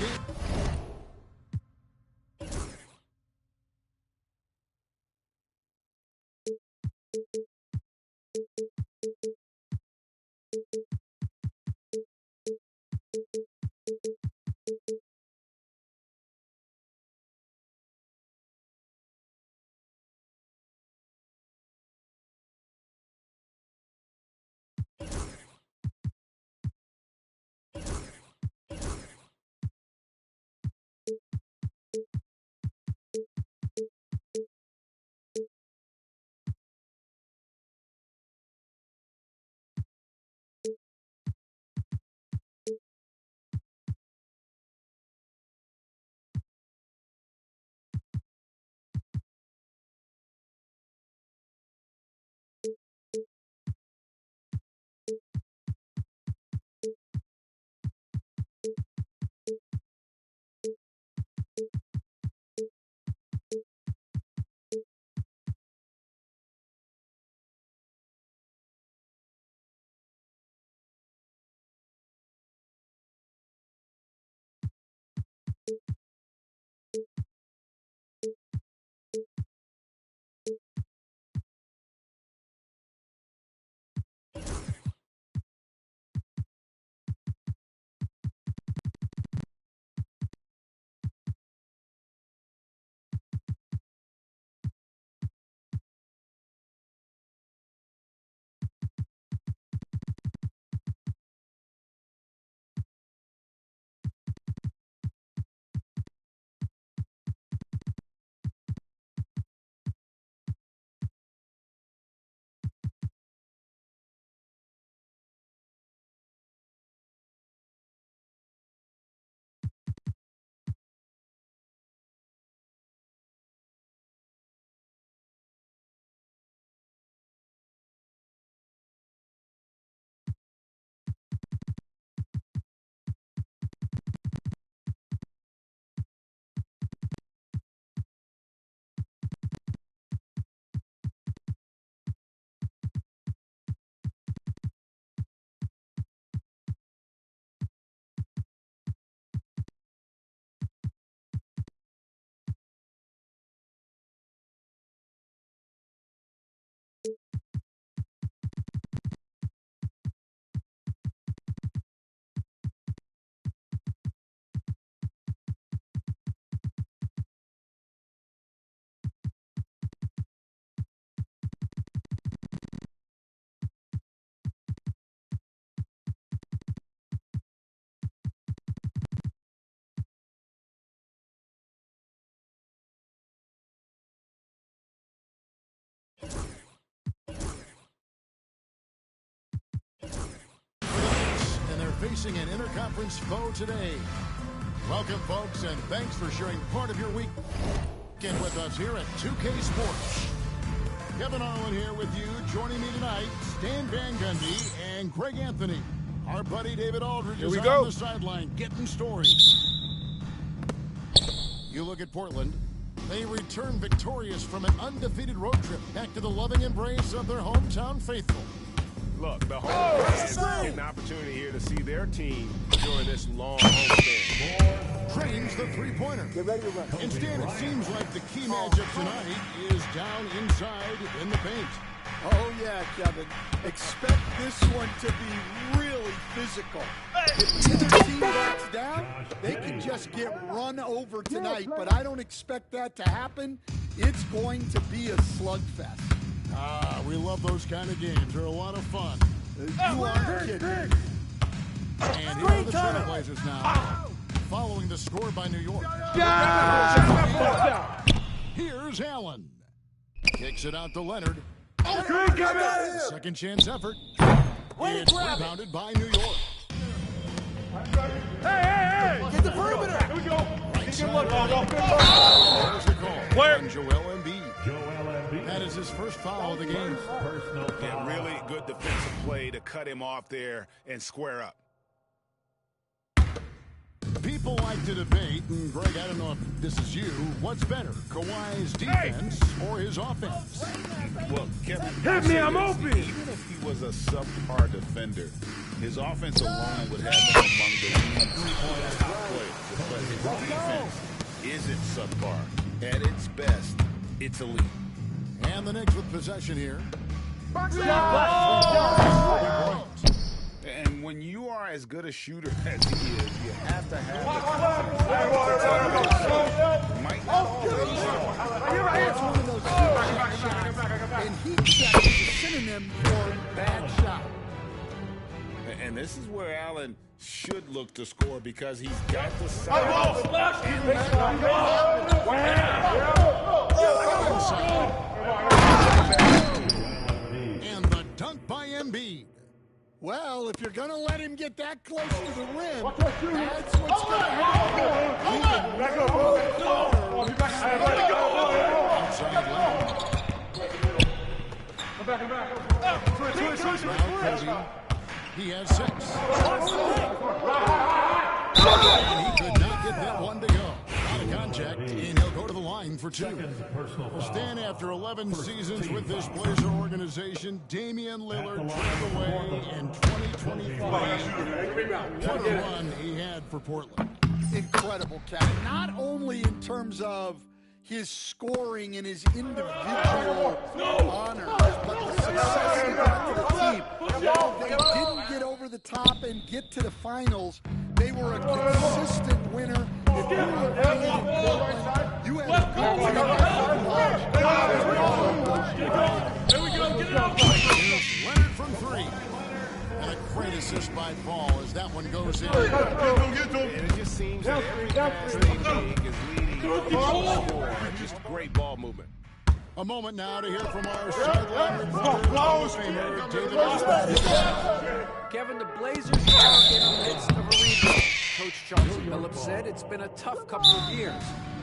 game. And they're facing an interconference foe today. Welcome, folks, and thanks for sharing part of your weekend with us here at 2K Sports. Kevin Harlan here with you. Joining me tonight, Stan Van Gundy and Greg Anthony. Our buddy David Aldridge is on the sideline getting stories. You look at Portland. They return victorious from an undefeated road trip back to the loving embrace of their hometown faithful. Look, the home fans get an opportunity here to see their team during this long homestand. Trains the three-pointer. Get ready to run. Instead, it seems like the key matchup tonight is down inside in the paint. Oh, yeah, Kevin. Expect this one to be really physical. If either team backs down, they can just get run over tonight, but I don't expect that to happen. It's going to be a slugfest. Ah, we love those kind of games. They're a lot of fun. You aren't kidding. And here are the Trailblazers now, following the score by New York. Here's Allen. Kicks it out to Leonard. Second chance effort. It's rebounded by New York. Hey! Get the perimeter! Here we go. Right side. There's the call. Where? And Joel Embiid. That is his first foul of the game. And really good defensive play to cut him off there and square up. People like to debate, and Greg, I don't know if this is you, what's better, Kawhi's defense or his offense? Well, Kevin, Hit me, I'm open. Even if he was a subpar defender, his offense alone would have him among the league's players. subpar. At its best, it's elite. And the Knicks with possession here. And when you are as good a shooter as he is, you have to have the might not always It's one of those shots, and heat check is a synonym for bad shot. And this is where Allen should look to score because he's got the size. And the dunk by Embiid. Well, if you're going to let him get that close to the rim, that's what's going to happen. He has 6. And he could not get that one to go. Out of contact, and he'll go to the line for 2. Stan, after 11 seasons with this Blazer organization, Damian Lillard trailed away in 2023. What a run he had for Portland. Incredible, Kevin. Not only in terms of his scoring and his individual honors, but the success he brought to the team. While they didn't get over the top and get to the finals, they were a consistent winner. If you were playing in Portland, you had a good Here's Leonard from 3. And a great assist by Paul as that one goes in. And it just seems that every pass they make is leading to a score. Just great ball movement. A moment now to hear from our sideline reporter, Hall of Famer David Osborne. Kevin, the Blazers are in the midst of a rebuild. Coach Chauncey Billups said it's been a tough couple of years.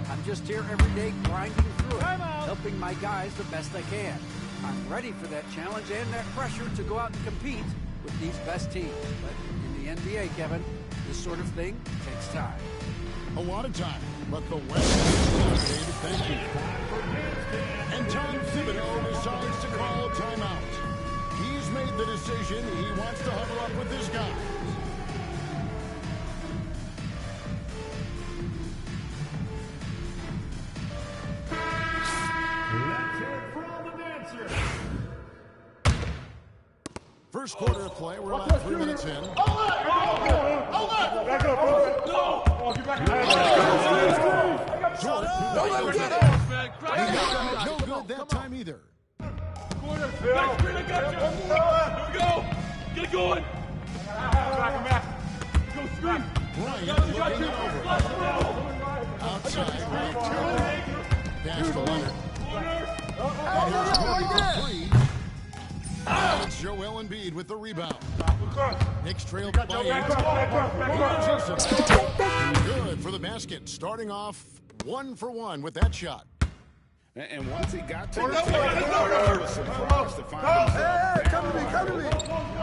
I'm just here every day grinding through it, helping my guys the best I can. I'm ready for that challenge and that pressure to go out and compete with these best teams. But in the NBA, Kevin, this sort of thing takes time. A lot of time, but the West is David, thank you. And Tom Thibodeau decides to call a timeout. He's made the decision. He wants to huddle up with his guys. Let's hear it from the dancer. First quarter of play, we're about 3 minutes in. Back up, bro. No! Get back. Jordan, Don't let him get it. no good that time either. Corner. Back screen, I got you. Here we go. Get it going. Back. Go screen. Bryant looking it over. Outside, right to pass to Leonard. And here's Kobe for 3. It's Joel Embiid with the rebound. Knicks trailed by 8. Good for the basket. Starting off 1 for 1 with that shot. And once he got to the table, he was surprised to find himself. Come to me.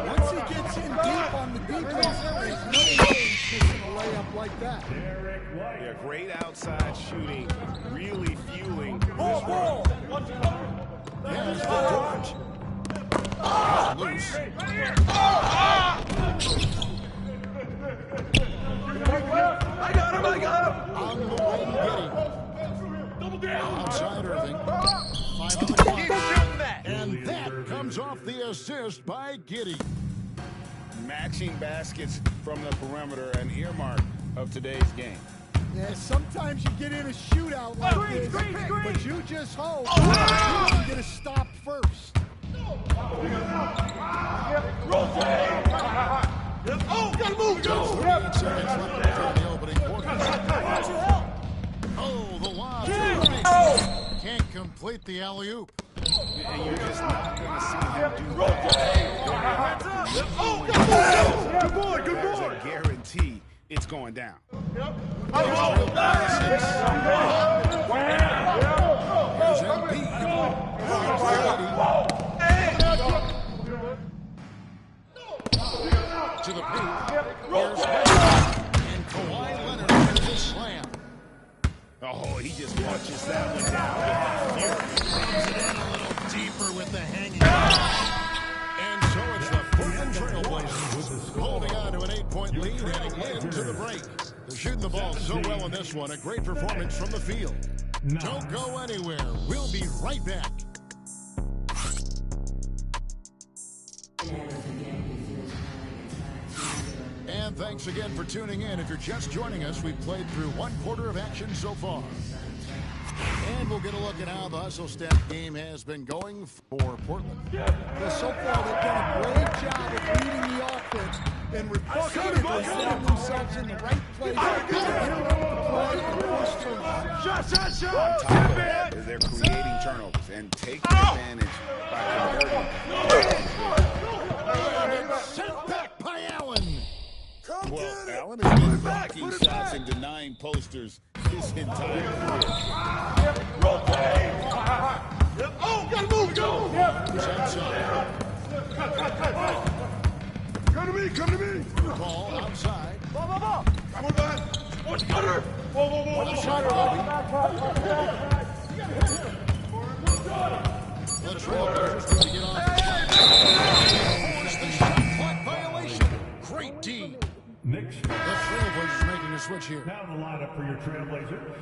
Once he gets in deep on the defense, there's no way he's missing a layup like that. Yeah, great outside shooting, really fueling this run. There's the George. Loose. I got him. On the wing, Giddey. Double down. Outside Irving. 5 on the clock. And that comes off the assist by Giddey. Matching baskets from the perimeter, an earmark of today's game. Yeah, sometimes you get in a shootout like this, but you just hope you can get a stop first. Gotta move. Go. 8 seconds left in the opening quarter. Oh, the lob. Can't complete the alley-oop. And you're just not going to see him do that. Good boy. There's a guarantee it's going down. Here's Embiid. To the paint. Here's and Kawhi Leonard with a slam. Oh, he just punches that one down. Brings it in a little deeper with the hanging. And so it's the Portland Trail Blazers holding on to an 8-point lead heading into the break. They're shooting the ball so well in this one. A great performance from the field. Don't go anywhere. We'll be right back. And thanks again for tuning in. If you're just joining us, we've played through one quarter of action so far. And we'll get a look at how the hustle step game has been going for Portland. Well, so far they've done a great job of leading the offense and repeatedly putting themselves in the right place to interrupt the play and push turnovers. On top of that, they're creating turnovers and taking advantage by converting. Sent back by Allen. Well, Allen has been blocking shots and denying posters his entire career. Gotta move, go! Come to me, come to me! Ball outside. Come on, man! Watch cutter! Whoa! The Trailblazers trying to get on. Force the shot clock violation. Great D. The Trailblazers making a switch here. Now the lineup for your Trailblazers.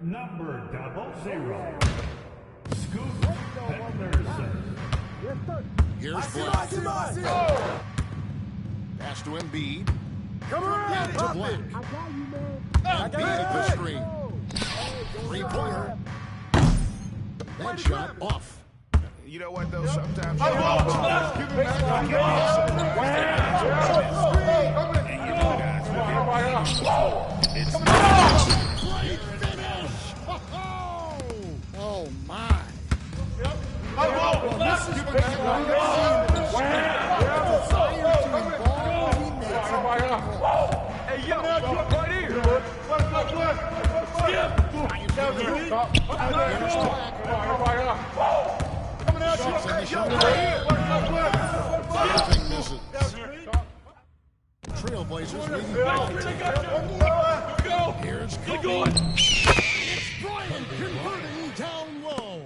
Number 00. Scoot Henderson. Here's Black. Pass to Embiid. Come around! To Black. Embiid at the screen. Three-pointer. That shot off. You know what, though? Sometimes Come on! Great finish. Oh, my. Well, this is what you're going to see in the desire to involve teammates. Hey, yo, right here! Coming at you! Hey, yo, right Nothing misses. Trailblazers leading by 10. Here's Kobe. It's Bryant converting down low.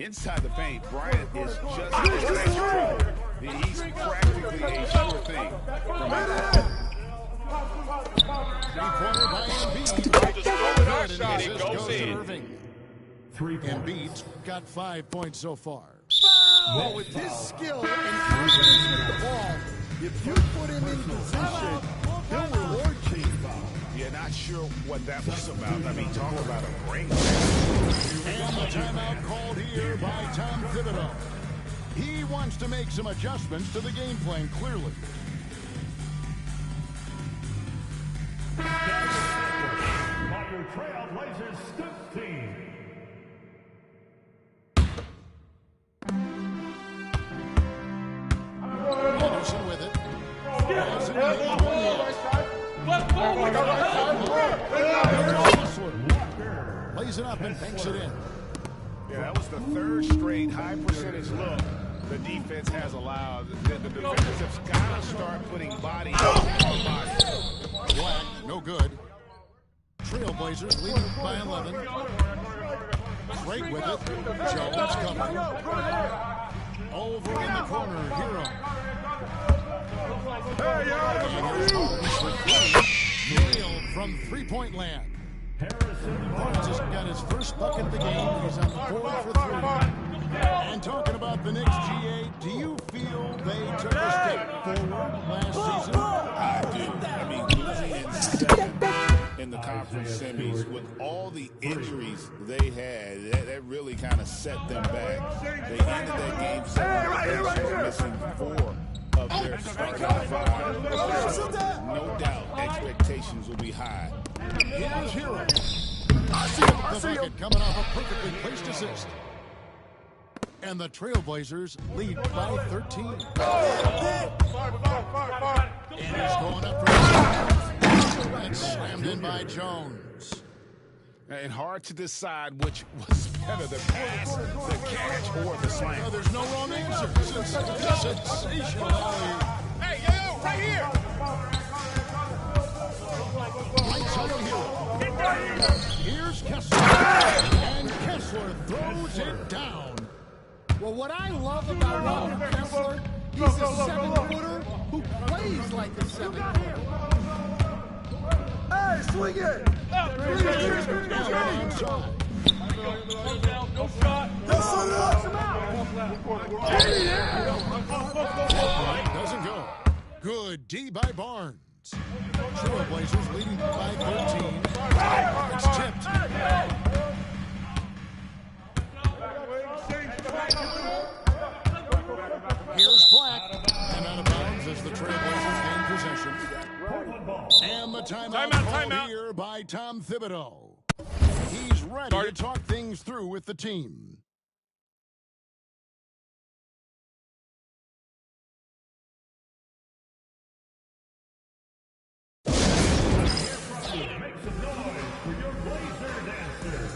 inside the paint, Bryant is just electric. He's practically a sure thing. Three-pointer by Embiid. Irving. Embiid's got 5 points so far. Well, with his skill and confidence with the ball, if you put him in position, he'll reward you. Yeah, not sure what that was about. I mean, talk about a brain. And the timeout called here by Tom Thibodeau. He wants to make some adjustments to the game plan, clearly. By your Trailblazers Scoop team. Anderson with it. Lays it up and banks it in. Yeah, that was the third straight high percentage look the defense has allowed. The defenders have got to start putting body on body. Black, no good. Trailblazers leading by 11. Drake with it. Jones coming. Over in the corner, Hero. Nailed from three-point land. Barnes has got his first bucket of the game. He's on the board for three. And talking about the Knicks, GA, do you feel they took a step forward last season? I do. I mean, losing in second in the conference semis with all the injuries they had, that really kind of set them back. They ended that game 7 missing 4 of their starting 5. No doubt, expectations will be high. Here's Hero. The bucket coming off a perfectly placed assist. And the Trailblazers lead by 13. And he's going up for the and slammed in by Jones. And hard to decide which was better, the pass, the catch, or the slam. No, there's no wrong answer. Sensational. Hey, yo, right here. Lights on Hero. Here's Kessler. And Kessler throws it down. Well, what I love about Walker Kessler, he's a 7-footer who plays like a 7-footer. swing it. No shot. Doesn't go. Good D by Barnes. Trailblazers leading by 13. It's tipped. Here's Black. And out of bounds as the Trailblazers gain possession. And the timeout called here by Tom Thibodeau. He's ready to talk things through with the team. Make some noise for your Blazer dancers.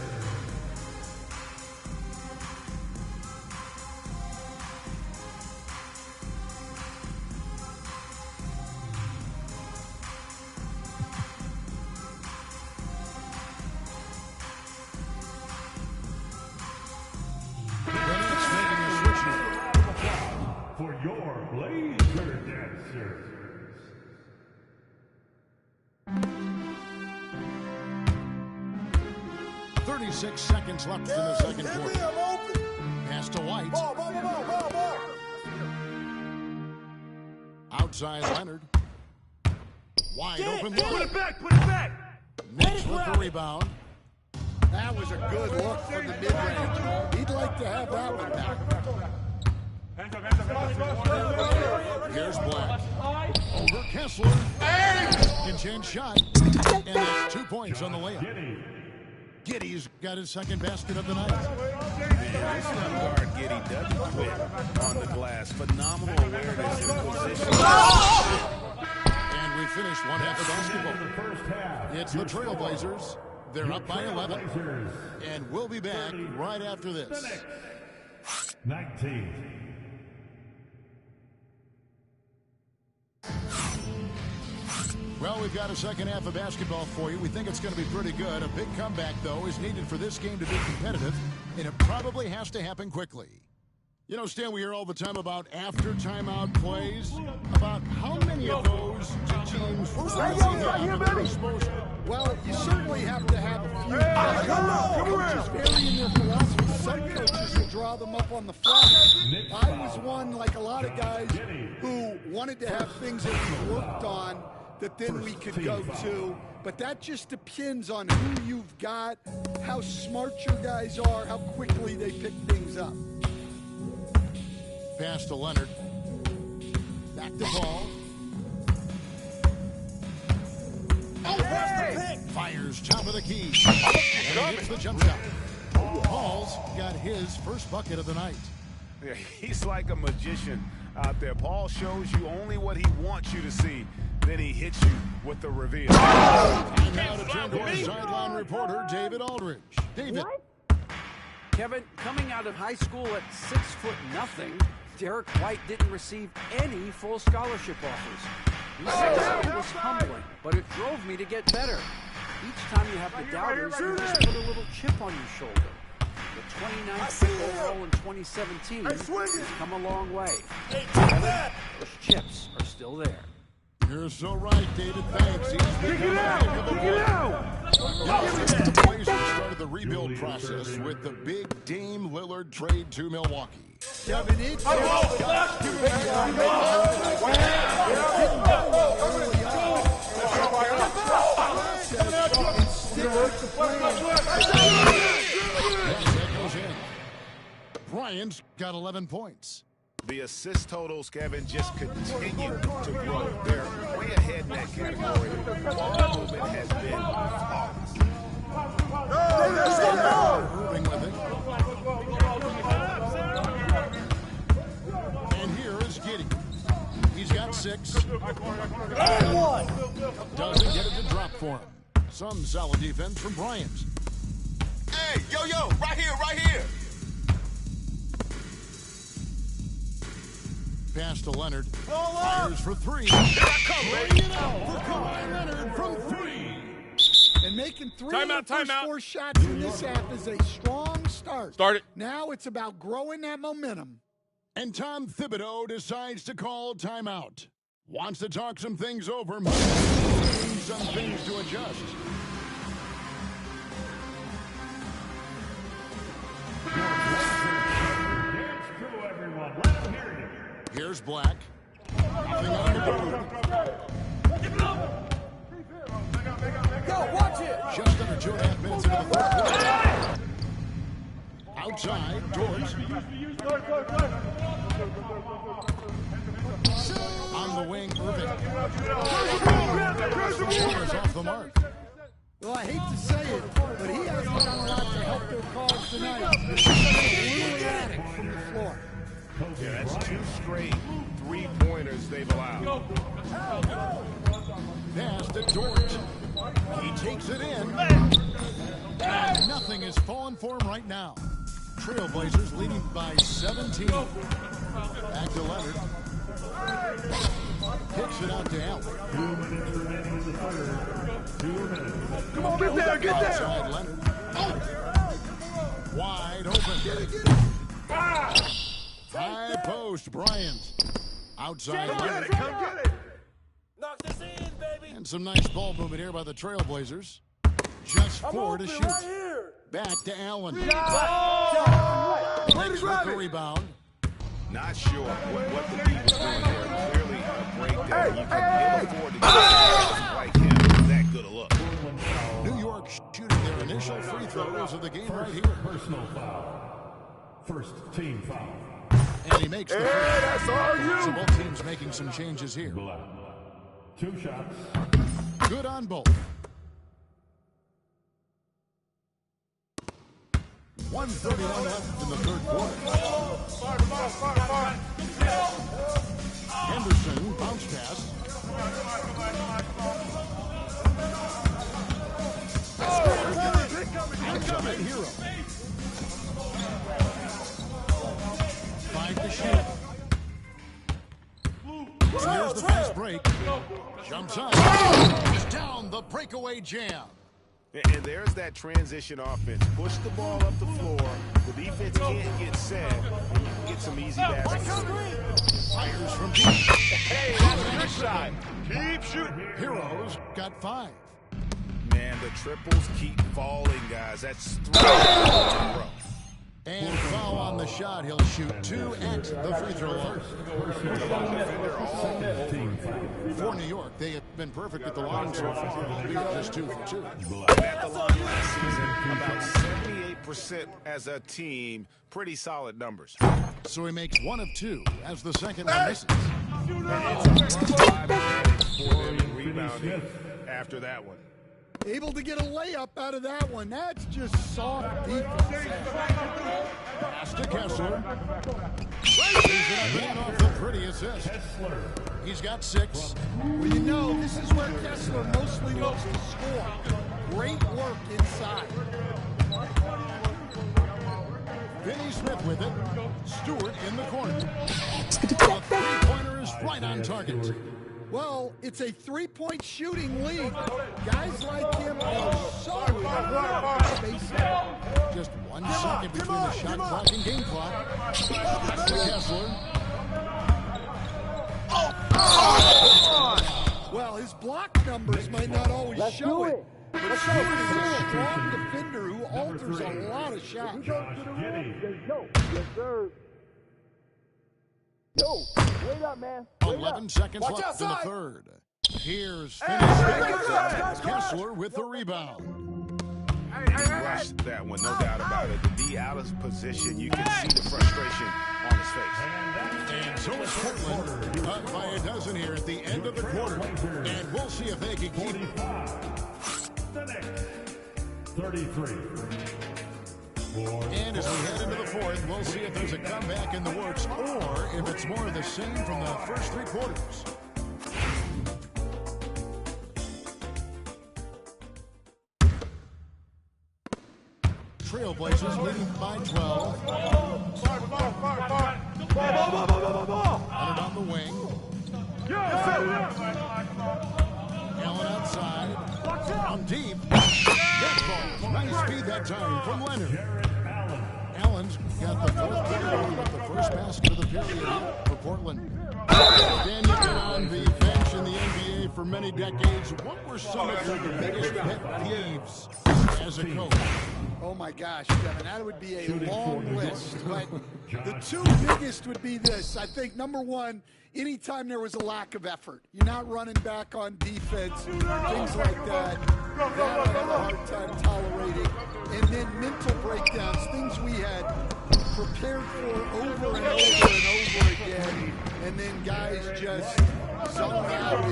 For your Blazer dancers. 36 seconds left in the second quarter. Pass to White. Outside Leonard. Wide open look. Put it back. Knicks with the rebound. That was a good look from the mid-range. He'd like to have that one back. Here's Black. Over Kessler. Inch shot. And that's 2 points on the layup. Giddey's got his second basket of the night. This young guard, Giddey, doesn't quit on the glass. Phenomenal awareness and position. And we finished one half of basketball. It's the Trailblazers. They're up by 11. And we'll be back right after this. 19. Well, we've got a second half of basketball for you. We think it's going to be pretty good. A big comeback, though, is needed for this game to be competitive, and it probably has to happen quickly. You know, Stan, we hear all the time about after timeout plays. About how many of those do teams really have at their disposal? Well, you certainly have to have a few. Coaches vary in their philosophy. Some coaches will draw them up on the fly. I was one, like a lot of guys, who wanted to have things that we worked on that then we could go to. But that just depends on who you've got, how smart your guys are, how quickly they pick things up. Pass to Leonard. Back to Ball. Fires top of the key. And he gets the jump shot. Paul's got his first bucket of the night. Yeah, he's like a magician out there. Paul shows you only what he wants you to see. Then he hits you with the reveal. And now to turn to our sideline reporter, David Aldridge. David. Kevin, coming out of high school at 6'0", Derek White didn't receive any full scholarship offers. He said it was humbling, but it drove me to get better. Each time you have the doubters, you just put a little chip on your shoulder. The 29th pick overall in 2017 has come a long way. Those chips are still there. You're so right, David. Thanks. He's become a heck of a player. The Blazers started the rebuild process with the big Dame Lillard trade to Milwaukee. Kevin, it's Bryant's got 11 points. The assist totals, Kevin, just continue to grow. They're way ahead in that category. Ball movement has been flawless. Irving with it. And here is Giddey. He's got 6. Doesn't get it to drop for him. Some solid defense from Bryant. Hey, yo, right here. Pass to Leonard. Fires for 3. Here I come, baby. It out for Kawhi Leonard from 3. And making 3 of the first 4 shots in this half is a strong start. Start it. Now it's about growing that momentum. And Tom Thibodeau decides to call timeout. Wants to talk some things over. He's some things to adjust. Dance crew, everyone. Let them hear you. Here's Black. Nothing on the board. Go, watch it! Just under 2.5 minutes into the third quarter. Outside, George. On the wing, Irving. Shot off the mark. Well, I hate to say it, but he hasn't done a lot to help their cause tonight. He's a little erratic from the floor. Yeah, that's 2 straight three-pointers they've allowed. Pass to George. He takes it in. And nothing is falling for him right now. Trailblazers leading by 17. Back to Leonard. Kicks it out to Allen. 2 minutes remaining in the third. 2 minutes. Come on, get there, get there! Outside Leonard. Wide open. High post, Bryant. Outside Leonard. Come get it. Knock this in, baby. And some nice ball movement here by the Trailblazers. Just 4 to shoot. Right here. Back to Allen. Way to Makes grab the it. rebound. Not sure what the league was doing there. Clearly a breakdown. You can ill afford to get guys like him that good a look. New York shooting their initial free throws of the game right here. Personal foul. First team foul. And he makes the first. That's all you. So both teams making some changes here. Black. 2 shots. Good on both. 1:31 left in the third quarter. Henderson, bounce pass. Outside Hero. 5 to shoot. Here's the fast break. Jumps up. He's down the breakaway jam. And there's that transition offense. Push the ball up the floor. The defense can't get set, and you can get some easy baskets. Fires from deep. Hey, that's a good shot. Keep shooting. Heroes got 5. Man, the triples keep falling, guys. That's 3 in a row. And foul on the shot. He'll shoot 2 at the free throw line. For New York, they have been perfect at the line so far, albeit just 2 for 2. At the line last season, about 78% as a team. Pretty solid numbers. So he makes 1 of 2 as the second one misses. It's a +5 advantage for them in rebounding after that one. Able to get a layup out of that one. That's just soft defense. Pass to Kessler. He's going to off the pretty assist. He's got 6. Well, you know, this is where Kessler mostly loves to score. Great work inside. Finney Smith with it. Stewart in the corner. The three-pointer is right on target. Well, it's a 3-point shooting lead. Guys like him are so hard to space out. Just 1 second between the shot clock and game clock. Pass to Kessler. Well, his block numbers might not always show it. But Stewart is a strong defender who alters a lot of shots. Yes, sir. Yo, wait up, man. 11 seconds left in the third. Here's Finney. Kessler with the rebound. Rushed that one, no doubt about it. To be out of position, you can see the frustration on his face. And so is Portland up by a dozen here at the end of the quarter. And we'll see if they can keep it. The next. 33. And as we head into the fourth, we'll see if there's a comeback in the works or if it's more of the same from the first 3 quarters. Trailblazers leading by 12. Leonard on the wing. Allen outside. From deep. That ball. Nice speed that time from Leonard. Allen's got the 4th quarter with the first basket of the period for Portland. Then you get on the bench in the NBA for many decades, what were some of your biggest pet peeves as a coach? Oh my gosh, Kevin, that would be a long list. But the two biggest would be this. I think, number one, anytime there was a lack of effort. You're not running back on defense, things like that. That I have a hard time tolerating. And then mental breakdowns, things we had prepared for over and over and over again. And then guys just zone out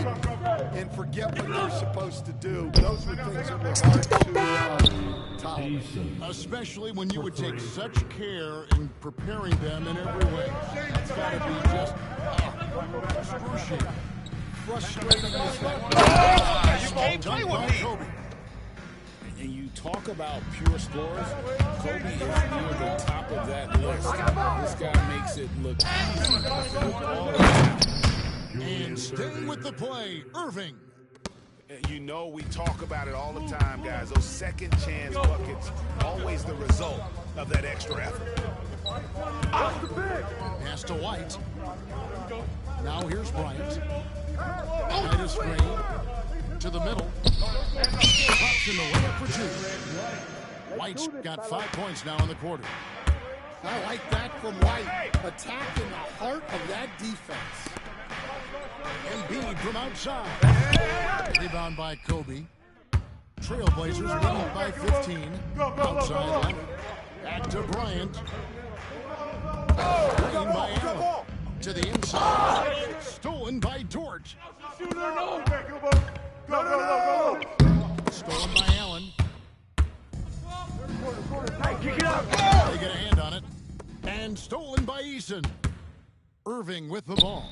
and forget what they're supposed to do. Those were things that were hard to tolerate. Especially when you would take such care in preparing them in every way. It's got to be just excruciating. Frustrating. You can't play with me. And you talk about pure scores, Kobe is near the top of that list. This guy makes it look easy. And staying with the play, Irving. You know, we talk about it all the time, guys. Those second chance buckets, always the result of that extra effort. Pass to White. Now here's Bryant. Behind his screen. To the middle. Pops in the layup for two. White's got 5 points now in the quarter. I like that from White. Attacking the heart of that defense. Embiid from outside. Rebound by Kobe. Trailblazers leading by 15. Outside left. Back to Bryant. Green by Allen. To the inside. Stolen by Dort. Stolen by Allen. They get a hand on it. And stolen by Eason. Irving with the ball.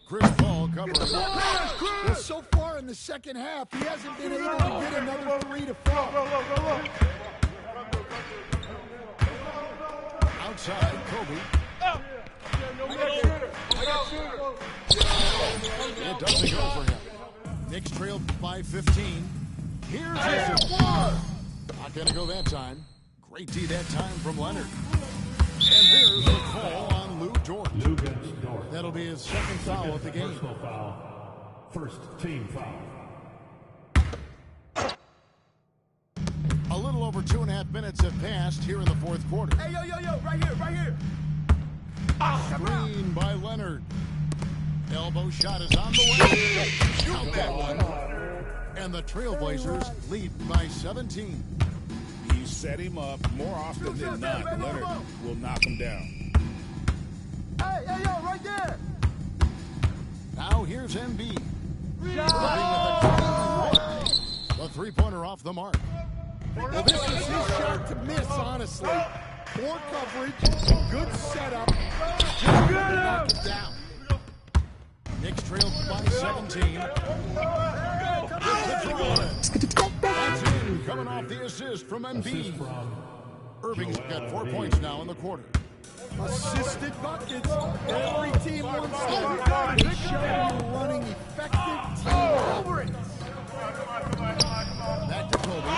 Chris Paul covering. Well, so far in the second half, he hasn't been able to get another three to fall. Outside, Kobe. It doesn't go for him. Knicks trail by 15. Here's Eason. Not going to go that time. Great D that time from Leonard. And there's the call on Lou Dort. That'll be his second foul of the game. Personal foul. First team foul. A little over 2.5 minutes have passed here in the fourth quarter. Hey, yo, right here. Screen by Leonard. Elbow shot is on the way. Count that one. And the Trailblazers lead by 17. You set him up more often than not. Leonard will knock him down. Hey, yo, right there. Now here's Embiid. The three-pointer off the mark. Well, this is his shot to miss, honestly. Poor coverage, good setup. Just knock it down. Knicks trail by 17. That's in, coming off the assist from Embiid. Irving's got 4 points now in the quarter. Assisted buckets. Every team wants them. They show you running effective team over it. Back to Kobe.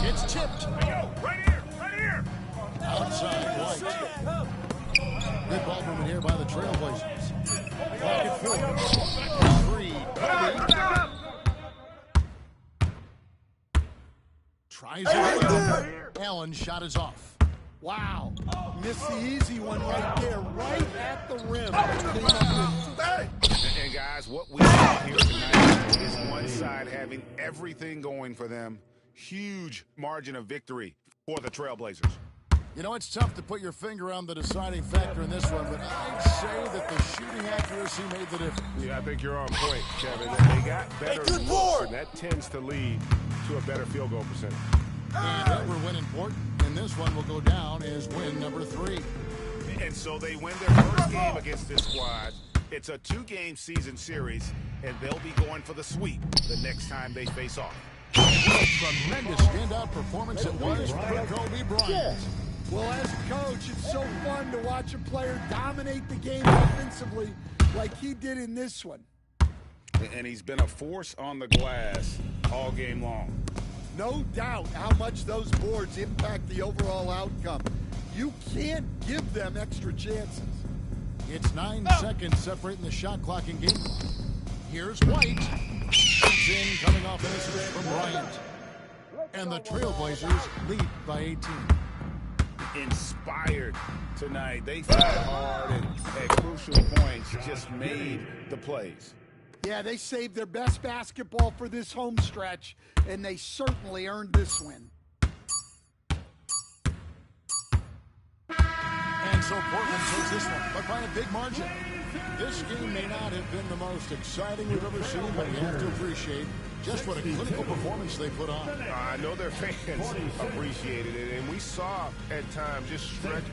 It's tipped. Right here. Outside White. Good ball movement here by the Trailblazers. Pocket four. Three. Kobe. Tries it. Allen shot is off. Wow. Missed the easy one right there, right at the rim. And guys, what we saw here tonight is one side having everything going for them. Huge margin of victory for the Trailblazers. You know, it's tough to put your finger on the deciding factor in this one, but I'd say that the shooting accuracy made the difference. Yeah, I think you're on point, Kevin. They got better looks, and that tends to lead to a better field goal percentage. And every win important, and this one will go down as win number 3. And so they win their first game against this squad. It's a 2-game season series, and they'll be going for the sweep the next time they face off. What a tremendous standout performance it was for Kobe Bryant. Well, as a coach, it's so fun to watch a player dominate the game offensively like he did in this one. And he's been a force on the glass all game long. No doubt how much those boards impact the overall outcome. You can't give them extra chances. It's 9 seconds separating the shot clock and game clock. Here's White. in coming off an assist from Bryant. And the Trailblazers lead by 18. Inspired tonight. They fought hard and at crucial points just made the plays. Yeah, they saved their best basketball for this home stretch, and they certainly earned this win. And so Portland takes this one, but by a big margin. This game may not have been the most exciting we've ever seen, but you have to appreciate just what a clinical performance they put on. I know their fans appreciated it, and we saw at times just stretch.